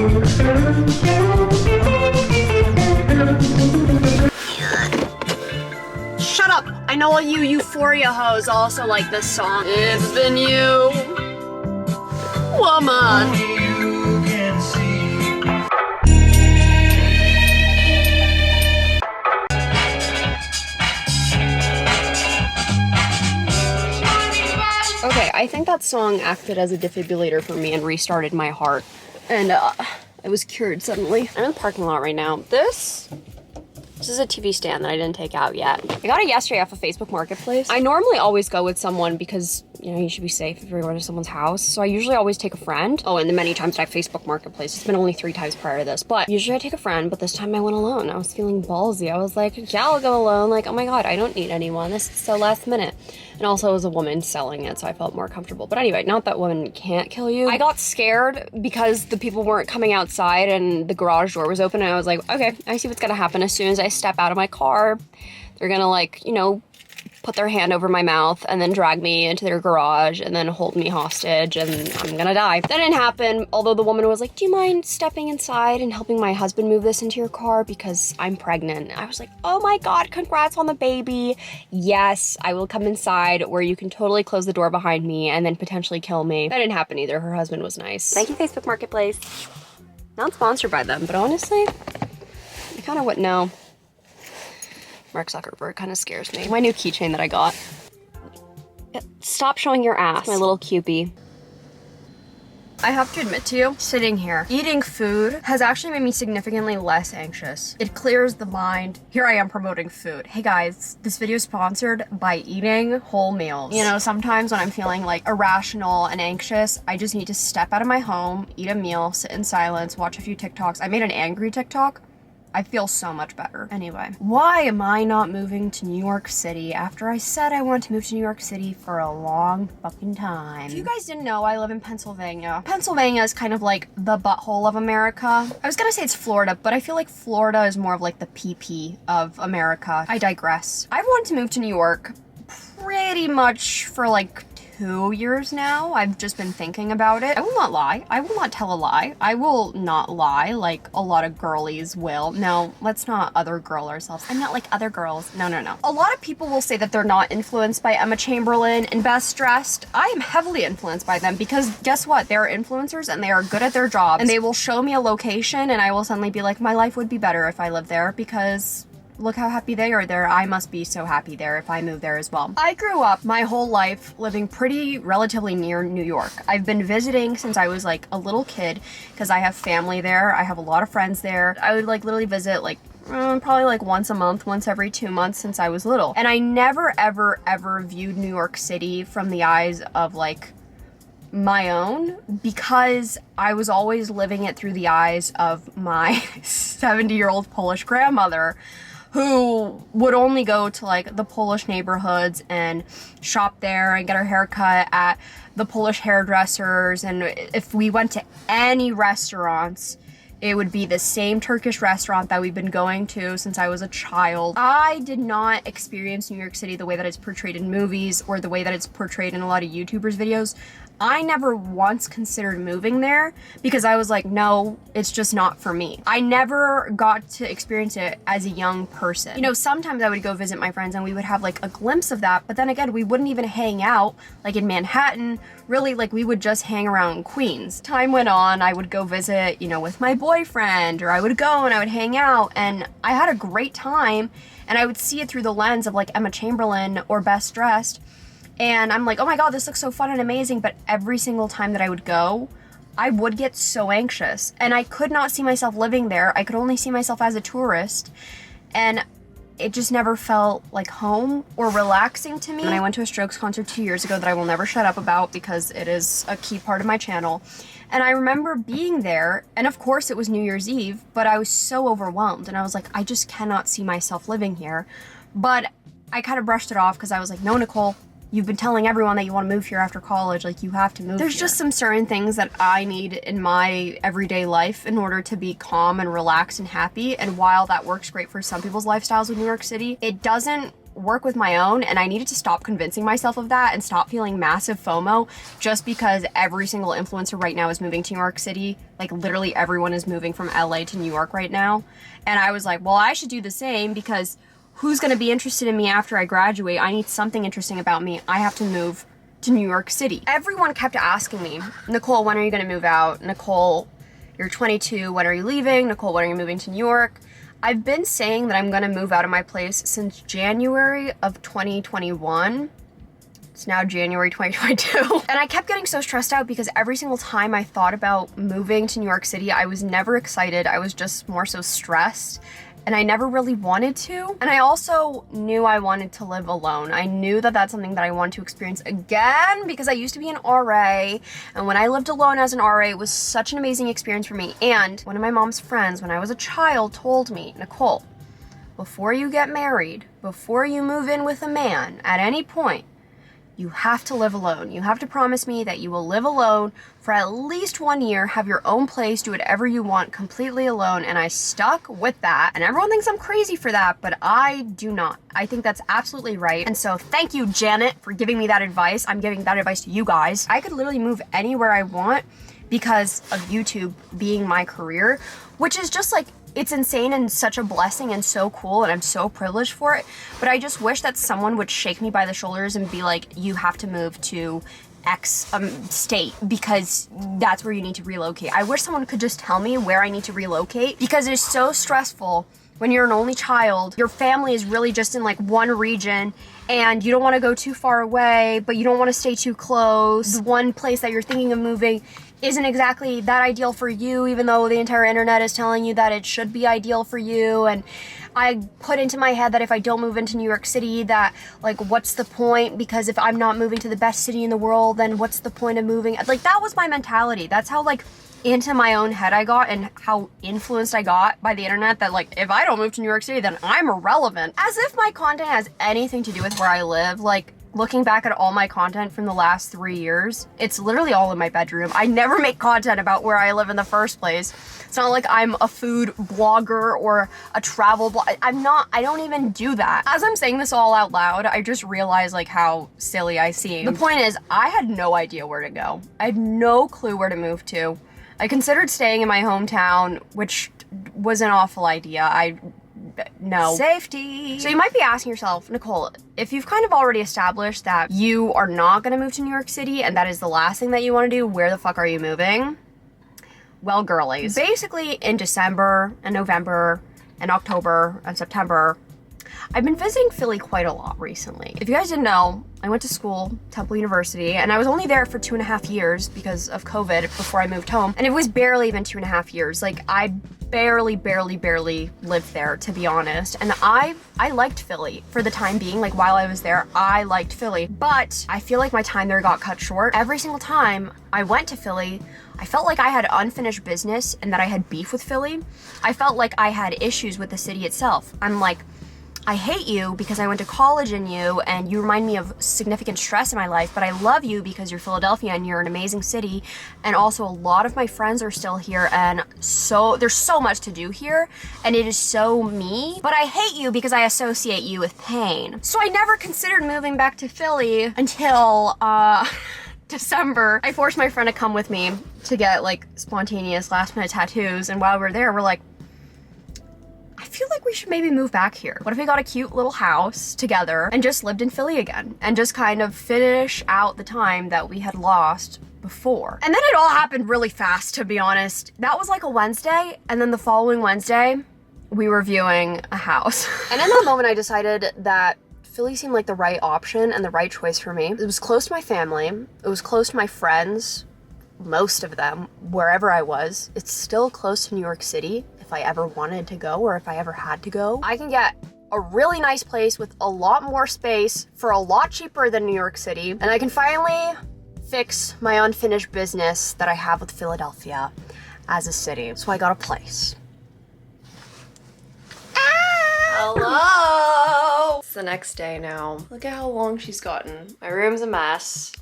Shut up! I know all you Euphoria hoes also like this song. It's the new woman. Okay, I think that song acted as a defibrillator for me and restarted my heart. And I was cured suddenly. I'm in the parking lot right now. This is a TV stand that I didn't take out yet. I got it yesterday off of Facebook Marketplace. I normally always go with someone because, you know, you should be safe if you're going to someone's house. So I usually always take a friend. Oh, and the many times that I Facebook Marketplace, it's been only 3 times prior to this, but usually I take a friend, but this time I went alone. I was feeling ballsy. I was like, yeah, I'll go alone. Like, oh my God, I don't need anyone. This is so last minute. And also it was a woman selling it, so I felt more comfortable. But anyway, not that women can't kill you. I got scared because the people weren't coming outside and the garage door was open, and I was like, okay, I see what's gonna happen. As soon as I step out of my car, they're gonna, like, you know, put their hand over my mouth and then drag me into their garage and then hold me hostage and I'm gonna die. That didn't happen, although the woman was like, do you mind stepping inside and helping my husband move this into your car because I'm pregnant? I was like, oh my God, congrats on the baby. Yes, I will come inside where you can totally close the door behind me and then potentially kill me. That didn't happen either. Her husband was nice. Thank you, Facebook Marketplace. Not sponsored by them, but honestly, I kind of wouldn't know. Mark Zuckerberg kind of scares me. My new keychain that I got. Stop showing your ass, my little cupie. I have to admit to you, sitting here, eating food has actually made me significantly less anxious. It clears the mind. Here I am promoting food. Hey guys, this video is sponsored by eating whole meals. You know, sometimes when I'm feeling like irrational and anxious, I just need to step out of my home, eat a meal, sit in silence, watch a few TikToks. I made an angry TikTok. I feel so much better. Anyway, why am I not moving to New York City after I said I want to move to New York City for a long fucking time? If you guys didn't know, I live in Pennsylvania. Pennsylvania is kind of like the butthole of America. I was gonna say it's Florida, but I feel like Florida is more of like the PP of America. I digress. I've wanted to move to New York pretty much for like 2 years now. I've just been thinking about it. I will not lie. I will not tell a lie. I will not lie like a lot of girlies will. No, let's not other girl ourselves. I'm not like other girls. No, no, no. A lot of people will say that they're not influenced by Emma Chamberlain and Best Dressed. I am heavily influenced by them because guess what? They're influencers and they are good at their jobs and they will show me a location and I will suddenly be like, my life would be better if I lived there because look how happy they are there. I must be so happy there if I move there as well. I grew up my whole life living pretty relatively near New York. I've been visiting since I was like a little kid because I have family there. I have a lot of friends there. I would like literally visit like probably like once a month, once every 2 months since I was little. And I never ever ever viewed New York City from the eyes of like my own because I was always living it through the eyes of my 70-year-old Polish grandmother who would only go to like the Polish neighborhoods and shop there and get her hair cut at the Polish hairdressers. And if we went to any restaurants, it would be the same Turkish restaurant that we've been going to since I was a child. I did not experience New York City the way that it's portrayed in movies or the way that it's portrayed in a lot of YouTubers' videos. I never once considered moving there because I was like, no, it's just not for me. I never got to experience it as a young person. You know, sometimes I would go visit my friends and we would have like a glimpse of that, but then again, we wouldn't even hang out like in Manhattan. Really, like we would just hang around Queens. Time went on, I would go visit, you know, with my boyfriend, or I would go and I would hang out and I had a great time and I would see it through the lens of like Emma Chamberlain or Best Dressed. And I'm like, oh my God, this looks so fun and amazing. But every single time that I would go, I would get so anxious. And I could not see myself living there. I could only see myself as a tourist. And it just never felt like home or relaxing to me. And I went to a Strokes concert 2 years ago that I will never shut up about because it is a key part of my channel. And I remember being there, and of course it was New Year's Eve, but I was so overwhelmed. And I was like, I just cannot see myself living here. But I kind of brushed it off because I was like, no, Nicole, you've been telling everyone that you want to move here after college, like you have to move here. There's just some certain things that I need in my everyday life in order to be calm and relaxed and happy. And while that works great for some people's lifestyles in New York City, it doesn't work with my own, and I needed to stop convincing myself of that and stop feeling massive FOMO just because every single influencer right now is moving to New York City. Like literally everyone is moving from LA to New York right now. And I was like, well, I should do the same because who's gonna be interested in me after I graduate? I need something interesting about me. I have to move to New York City. Everyone kept asking me, Nicole, when are you gonna move out? Nicole, you're 22, when are you leaving? Nicole, when are you moving to New York? I've been saying that I'm gonna move out of my place since January of 2021. It's now January 2022. And I kept getting so stressed out because every single time I thought about moving to New York City, I was never excited. I was just more so stressed. And I never really wanted to. And I also knew I wanted to live alone. I knew that that's something that I wanted to experience again because I used to be an RA. And when I lived alone as an RA, it was such an amazing experience for me. And one of my mom's friends, when I was a child, told me, Nicole, before you get married, before you move in with a man at any point, you have to live alone. You have to promise me that you will live alone for at least 1 year, have your own place, do whatever you want completely alone. And I stuck with that. And everyone thinks I'm crazy for that, but I do not. I think that's absolutely right. And so thank you, Janet, for giving me that advice. I'm giving that advice to you guys. I could literally move anywhere I want because of YouTube being my career, which is just like, it's insane and such a blessing and so cool, and I'm so privileged for it. But I just wish that someone would shake me by the shoulders and be like, you have to move to X state because that's where you need to relocate. I wish someone could just tell me where I need to relocate because it's so stressful when you're an only child. Your family is really just in like one region and you don't want to go too far away, but you don't want to stay too close. The one place that you're thinking of moving isn't exactly that ideal for you, even though the entire internet is telling you that it should be ideal for you. And I put into my head that if I don't move into New York City, that like, what's the point? Because if I'm not moving to the best city in the world, then what's the point of moving? Like, that was my mentality. That's how like into my own head I got and how influenced I got by the internet, that like, if I don't move to New York City, then I'm irrelevant. As if my content has anything to do with where I live. Like, looking back at all my content from the last 3 years, it's literally all in my bedroom. I never make content about where I live in the first place. It's not like I'm a food blogger or a travel blog. I don't even do that. As I'm saying this all out loud, I just realized like how silly I seem. The point is, I had no idea where to go. I had no clue where to move to. I considered staying in my hometown, which was an awful idea. No. Safety. So you might be asking yourself, Nicole, if you've kind of already established that you are not gonna move to New York City and that is the last thing that you wanna do, where the fuck are you moving? Well, girlies, basically in December and November and October and September, I've been visiting Philly quite a lot recently. If you guys didn't know, I went to school, Temple University, and I was only there for 2.5 years because of COVID before I moved home. And it was barely even 2.5 years. Like, I barely lived there, to be honest. And I liked Philly for the time being. Like, while I was there, I liked Philly. But I feel like my time there got cut short. Every single time I went to Philly, I felt like I had unfinished business and that I had beef with Philly. I felt like I had issues with the city itself. I'm like, I hate you because I went to college in you and you remind me of significant stress in my life, but I love you because you're Philadelphia and you're an amazing city. And also a lot of my friends are still here, and so there's so much to do here and it is so me, but I hate you because I associate you with pain. So I never considered moving back to Philly until December. I forced my friend to come with me to get like spontaneous last minute tattoos, and while we're there, we're like, I feel like we should maybe move back here. What if we got a cute little house together and just lived in Philly again and just kind of finish out the time that we had lost before? And then it all happened really fast, to be honest. That was like a Wednesday, and then the following Wednesday, we were viewing a house. And in that moment, I decided that Philly seemed like the right option and the right choice for me. It was close to my family. It was close to my friends, most of them, wherever I was. It's still close to New York City if I ever wanted to go or if I ever had to go. I can get a really nice place with a lot more space for a lot cheaper than New York City. And I can finally fix my unfinished business that I have with Philadelphia as a city. So I got a place. Hello! It's the next day now. Look at how long she's gotten. My room's a mess.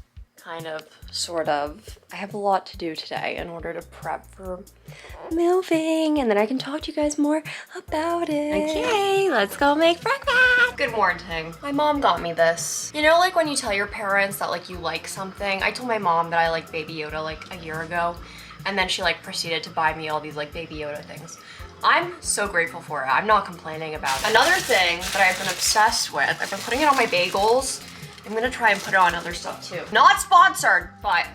kind of, sort of. I have a lot to do today in order to prep for moving, and then I can talk to you guys more about it. Okay, let's go make breakfast. Good morning. My mom got me this. You know, like when you tell your parents that like you like something? I told my mom that I like Baby Yoda like a year ago, and then she like proceeded to buy me all these like Baby Yoda things. I'm so grateful for it. I'm not complaining about it. Another thing that I've been obsessed with, I've been putting it on my bagels. I'm gonna try and put it on other stuff too. Not sponsored, but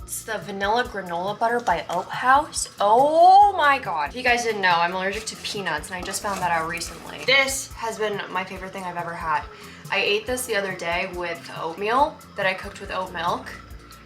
it's the vanilla granola butter by Oat House. Oh my God. If you guys didn't know, I'm allergic to peanuts and I just found that out recently. This has been my favorite thing I've ever had. I ate this the other day with oatmeal that I cooked with oat milk,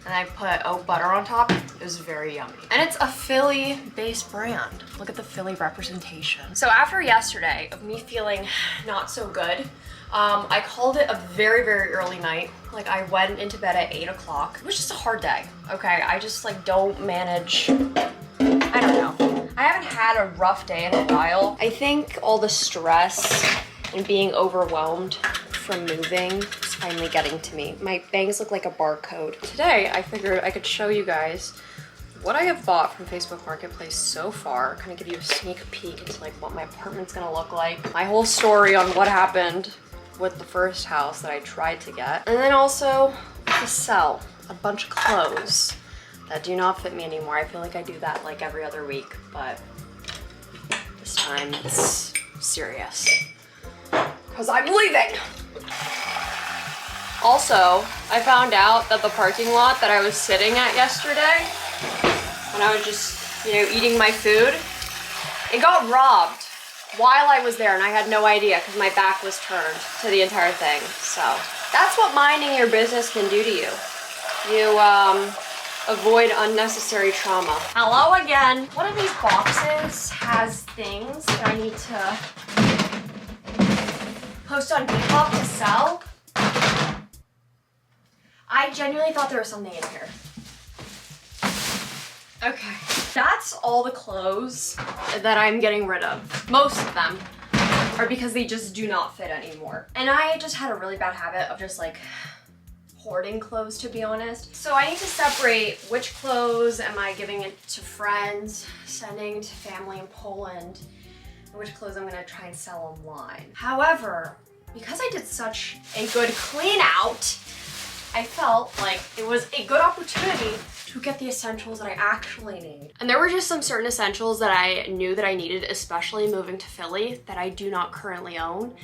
and I put oat butter on top. It was very yummy. And it's a Philly-based brand. Look at the Philly representation. So after yesterday of me feeling not so good, I called it a very, very early night. Like I went into bed at 8 o'clock. It was just a hard day, okay? I just like don't manage, I don't know. I haven't had a rough day in a while. I think all the stress and being overwhelmed from moving is finally getting to me. My bangs look like a barcode. Today, I figured I could show you guys what I have bought from Facebook Marketplace so far. Kind of give you a sneak peek into like what my apartment's gonna look like. My whole story on what happened with the first house that I tried to get. And then also to sell a bunch of clothes that do not fit me anymore. I feel like I do that like every other week, but this time it's serious. Because I'm leaving. Also, I found out that the parking lot that I was sitting at yesterday, when I was just, you know, eating my food, it got robbed while I was there, and I had no idea because my back was turned to the entire thing. So that's what minding your business can do to you. You avoid unnecessary trauma. Hello again. One of these boxes has things that I need to post on Depop to sell. I genuinely thought there was something in here. Okay, that's all the clothes that I'm getting rid of. Most of them are because they just do not fit anymore. And I just had a really bad habit of just like hoarding clothes, to be honest. So I need to separate which clothes am I giving it to friends, sending to family in Poland, and which clothes I'm gonna try and sell online. However, because I did such a good clean out, I felt like it was a good opportunity to get the essentials that I actually need. And there were just some certain essentials that I knew that I needed, especially moving to Philly, that I do not currently own.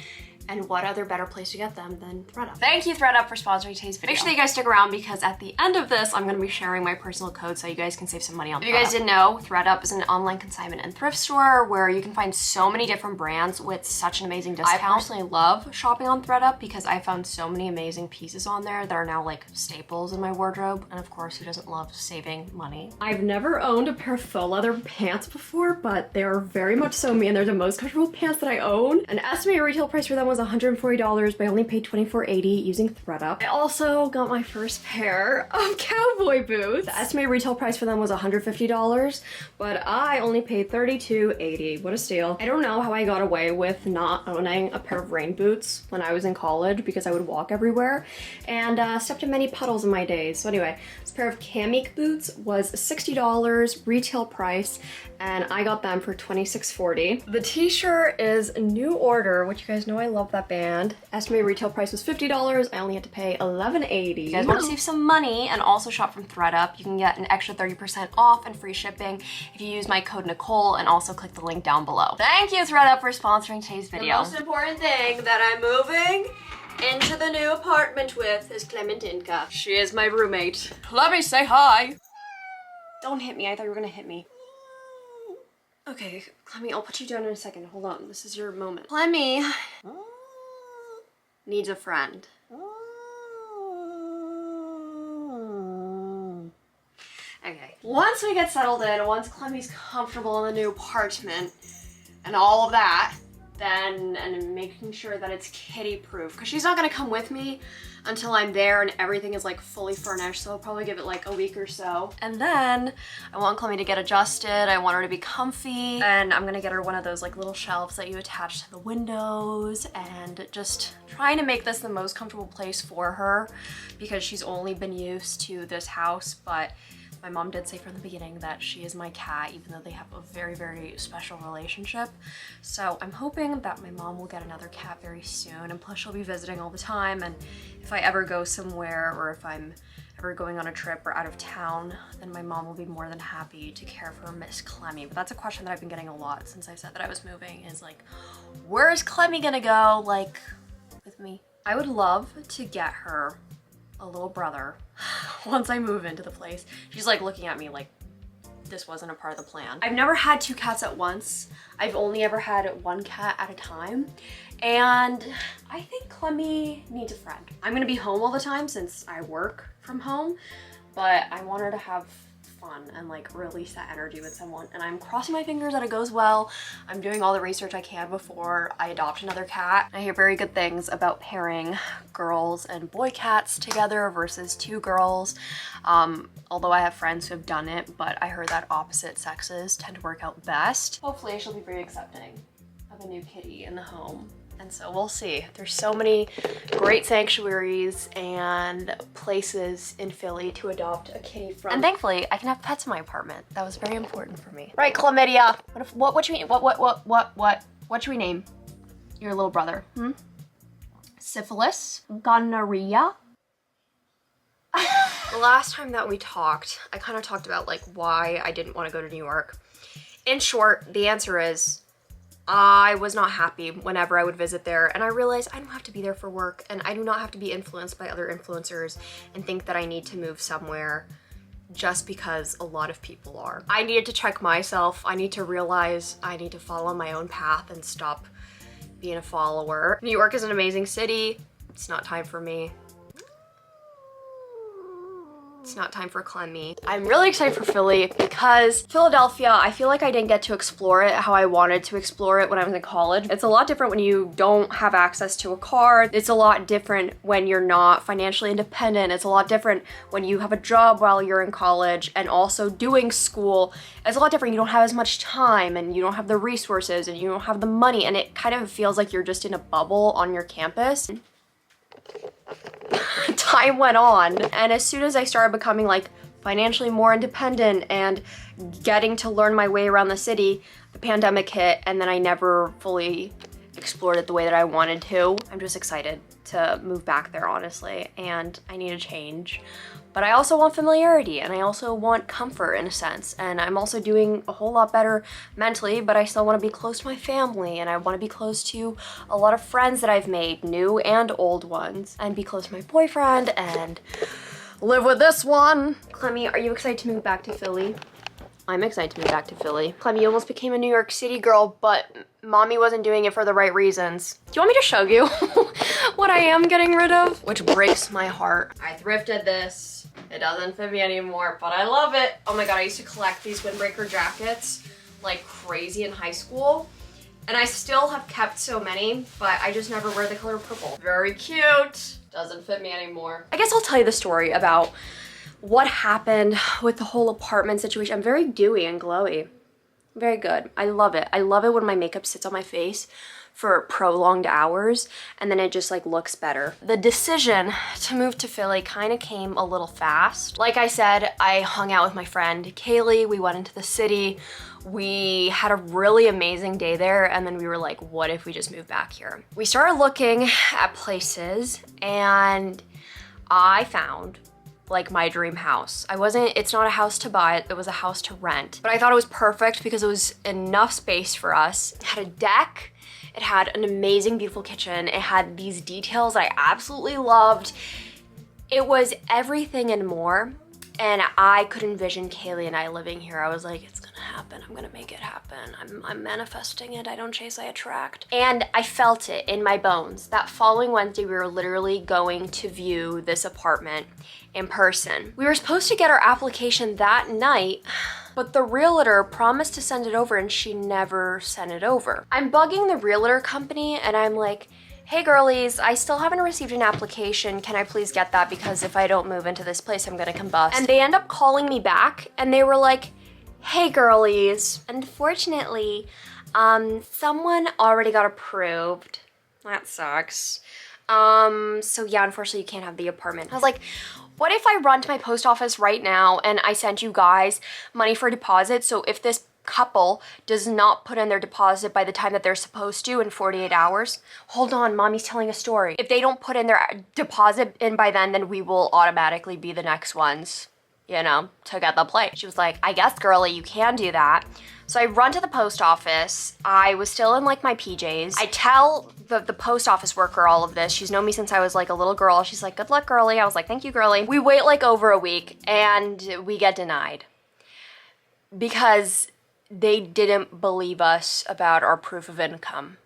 And what other better place to get them than ThredUp? Thank you, ThredUp, for sponsoring today's video. Make sure that you guys stick around because at the end of this, I'm gonna be sharing my personal code so you guys can save some money on ThredUp. If you guys didn't know, ThredUp is an online consignment and thrift store where you can find so many different brands with such an amazing discount. I personally love shopping on ThredUp because I found so many amazing pieces on there that are now like staples in my wardrobe. And of course, who doesn't love saving money? I've never owned a pair of faux leather pants before, but they are very much so me and they're the most comfortable pants that I own. An estimated retail price for them was $140, but I only paid $24.80 using ThredUp. I also got my first pair of cowboy boots. The estimated retail price for them was $150, but I only paid $32.80. What a steal. I don't know how I got away with not owning a pair of rain boots when I was in college because I would walk everywhere and stepped in many puddles in my days. So anyway, this pair of Kamik boots was $60 retail price, and I got them for $26.40. The t-shirt is New Order, which you guys know I love that band. Estimated retail price was $50. I only had to pay $11.80. If you guys want to save some money and also shop from ThredUp, you can get an extra 30% off and free shipping if you use my code Nicole and also click the link down below. Thank you, ThredUp, for sponsoring today's video. The most important thing that I'm moving into the new apartment with is Clementinka. She is my roommate. Let me say hi. Don't hit me. I thought you were gonna hit me. Okay, Clemmy, I'll put you down in a second. Hold on. This is your moment. Clemmy needs a friend. Okay. Once we get settled in, once Clemmy's comfortable in the new apartment and all of that, then and making sure that it's kitty proof, because she's not gonna come with me until I'm there and everything is like fully furnished, so I'll probably give it like a week or so. And then I want Clemmy to get adjusted. I want her to be comfy, and I'm gonna get her one of those like little shelves that you attach to the windows, and just trying to make this the most comfortable place for her, because she's only been used to this house. But my mom did say from the beginning that she is my cat, even though they have a very, very special relationship. So I'm hoping that my mom will get another cat very soon, and plus she'll be visiting all the time, and if I ever go somewhere, or if I'm ever going on a trip or out of town, then my mom will be more than happy to care for Miss Clemmy. But that's a question that I've been getting a lot since I said that I was moving, is like, where is Clemmy gonna go, like, with me? I would love to get her a little brother once I move into the place. She's like looking at me like this wasn't a part of the plan. I've never had 2 cats at once. I've only ever had 1 cat at a time. And I think Clemmy needs a friend. I'm gonna be home all the time since I work from home, but I want her to have fun and like release that energy with someone. And I'm crossing my fingers that it goes well. I'm doing all the research I can before I adopt another cat. I hear very good things about pairing girls and boy cats together versus 2 girls. Although I have friends who have done it, but I heard that opposite sexes tend to work out best. Hopefully she'll be very accepting of a new kitty in the home. And so we'll see. There's so many great sanctuaries and places in Philly to adopt a kitty from. And thankfully, I can have pets in my apartment. That was very important for me. Right, chlamydia. What should we name? What should we name your little brother? Syphilis? Gonorrhea? The last time that we talked, I kind of talked about like why I didn't want to go to New York. In short, the answer is I was not happy whenever I would visit there, and I realized I don't have to be there for work, and I do not have to be influenced by other influencers and think that I need to move somewhere just because a lot of people are. I needed to check myself. I need to realize I need to follow my own path and stop being a follower. New York is an amazing city. It's not time for me. It's not time for Clemmy. I'm really excited for Philly because Philadelphia, I feel like I didn't get to explore it how I wanted to explore it when I was in college. It's a lot different when you don't have access to a car. It's a lot different when you're not financially independent. It's a lot different when you have a job while you're in college and also doing school. It's a lot different. You don't have as much time, and you don't have the resources, and you don't have the money, and it kind of feels like you're just in a bubble on your campus. Time went on, and as soon as I started becoming like financially more independent and getting to learn my way around the city, the pandemic hit, and then I never fully explored it the way that I wanted to. I'm just excited to move back there, honestly, and I need a change. But I also want familiarity, and I also want comfort in a sense, and I'm also doing a whole lot better mentally, but I still want to be close to my family, and I want to be close to a lot of friends that I've made, new and old ones, and be close to my boyfriend and live with this one. Clemmy, are you excited to move back to Philly? I'm excited to move back to Philly. Clemmy, you almost became a New York City girl, but mommy wasn't doing it for the right reasons. Do you want me to show you what I am getting rid of? Which breaks my heart. I thrifted this. It doesn't fit me anymore, but I love it. Oh my God, I used to collect these windbreaker jackets like crazy in high school. And I still have kept so many, but I just never wear the color purple. Very cute. Doesn't fit me anymore. I guess I'll tell you the story about what happened with the whole apartment situation. I'm very dewy and glowy. Very good. I love it. I love it when my makeup sits on my face for prolonged hours and then it just like looks better. The decision to move to Philly kind of came a little fast. Like I said, I hung out with my friend Kaylee. We went into the city. We had a really amazing day there, and then we were like, what if we just moved back here? We started looking at places, and I found like my dream house. It's not a house to buy, it was a house to rent. But I thought it was perfect because it was enough space for us. It had a deck, it had an amazing, beautiful kitchen, it had these details that I absolutely loved. It was everything and more. And I could envision Kaylee and I living here. I was like, it's gonna happen. I'm gonna make it happen. I'm manifesting it. I don't chase, I attract. And I felt it in my bones. That following Wednesday, we were literally going to view this apartment in person. We were supposed to get our application that night, but the realtor promised to send it over and she never sent it over. I'm bugging the realtor company and I'm like, hey girlies, I still haven't received an application. Can I please get that? Because if I don't move into this place, I'm gonna combust. And they end up calling me back and they were like, hey girlies, unfortunately, someone already got approved. That sucks. So yeah, unfortunately you can't have the apartment. I was like, what if I run to my post office right now and I sent you guys money for deposit? So if this couple does not put in their deposit by the time that they're supposed to in 48 hours, hold on, mommy's telling a story. If they don't put in their deposit in by then we will automatically be the next ones, you know, to get the place. She was like, I guess girly, you can do that. So I run to the post office. I was still in like my PJs. I tell the post office worker all of this. She's known me since I was like a little girl. She's like, good luck, girly. I was like, thank you, girly. We wait like over a week and we get denied because they didn't believe us about our proof of income,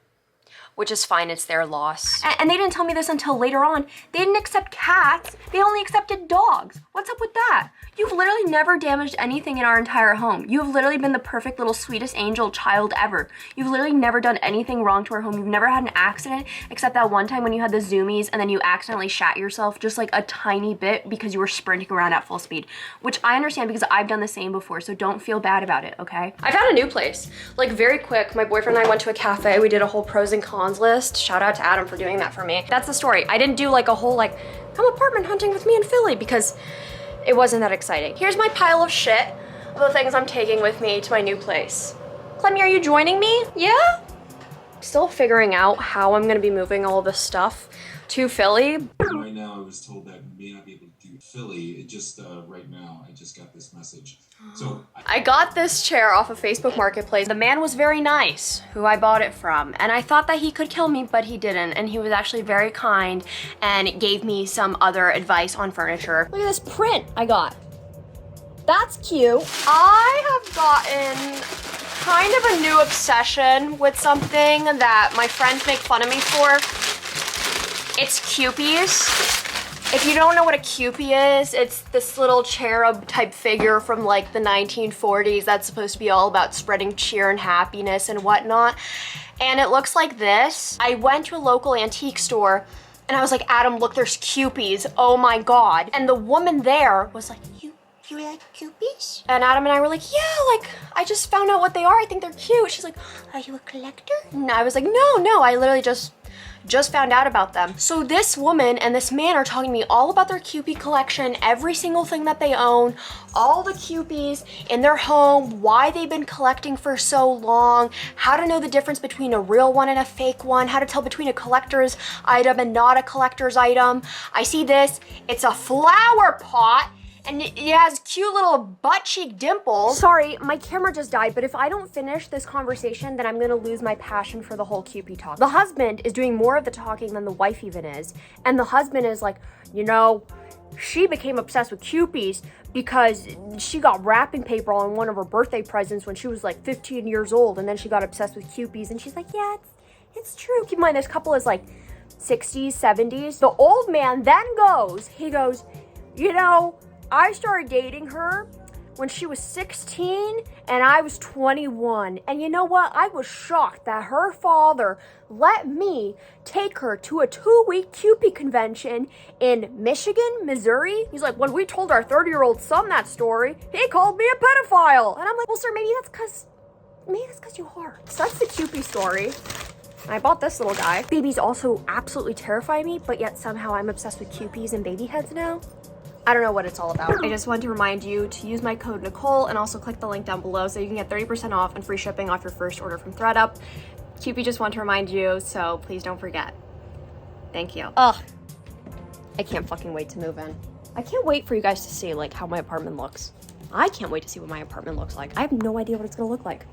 which is fine, it's their loss. And they didn't tell me this until later on. They didn't accept cats, they only accepted dogs. What's up with that? You've literally never damaged anything in our entire home. You've literally been the perfect little sweetest angel child ever. You've literally never done anything wrong to our home. You've never had an accident except that one time when you had the zoomies and then you accidentally shat yourself just like a tiny bit because you were sprinting around at full speed, which I understand because I've done the same before, so don't feel bad about it, okay? I found a new place, like very quick. My boyfriend and I went to a cafe. We did a whole pros and cons list. Shout out to Adam for doing that for me. That's the story. I didn't do like a whole like, come apartment hunting with me in Philly because it wasn't that exciting. Here's my pile of shit of the things I'm taking with me to my new place. Clemmy, are you joining me? Yeah? Still figuring out how I'm gonna be moving all this stuff to Philly. Right now, I was told that we may not be able to do Philly. It just, right now, I just got this message. So I got this chair off of Facebook Marketplace. The man was very nice, who I bought it from, and I thought that he could kill me, but he didn't, and he was actually very kind and gave me some other advice on furniture. Look at this print I got. That's cute. I have gotten kind of a new obsession with something that my friends make fun of me for. It's Cupies. If you don't know what a Cupie is, it's this little cherub type figure from like the 1940s that's supposed to be all about spreading cheer and happiness and whatnot. And it looks like this. I went to a local antique store and I was like, Adam, look, there's Cupies. Oh my God. And the woman there was like, you like Cupies? And Adam and I were like, yeah, like, I just found out what they are. I think they're cute. She's like, are you a collector? And I was like, no, I literally just found out about them. So this woman and this man are talking to me all about their Cupie collection, every single thing that they own, all the Cupies in their home, why they've been collecting for so long, how to know the difference between a real one and a fake one, how to tell between a collector's item and not a collector's item. I see this, it's a flower pot. And it has cute little butt cheek dimples. Sorry, my camera just died, but if I don't finish this conversation, then I'm gonna lose my passion for the whole Cupie talk. The husband is doing more of the talking than the wife even is. And the husband is like, you know, she became obsessed with Cupies because she got wrapping paper on one of her birthday presents when she was like 15 years old. And then she got obsessed with Cupies. And she's like, yeah, it's true. Keep in mind, this couple is like 60s, 70s. The old man then he goes, you know, I started dating her when she was 16 and I was 21. And you know what? I was shocked that her father let me take her to a 2-week Cupid convention in Michigan, Missouri. He's like, when we told our 30-year-old son that story, he called me a pedophile. And I'm like, well, sir, maybe that's because you are. So that's the Cupid story. I bought this little guy. Babies also absolutely terrify me, but yet somehow I'm obsessed with Cupies and baby heads now. I don't know what it's all about. I just want to remind you to use my code Nicole and also click the link down below so you can get 30% off and free shipping off your first order from ThredUp. Cupid just want to remind you, so please don't forget. Thank you. Ugh. I can't fucking wait to move in. I can't wait for you guys to see like how my apartment looks. I can't wait to see what my apartment looks like. I have no idea what it's gonna look like.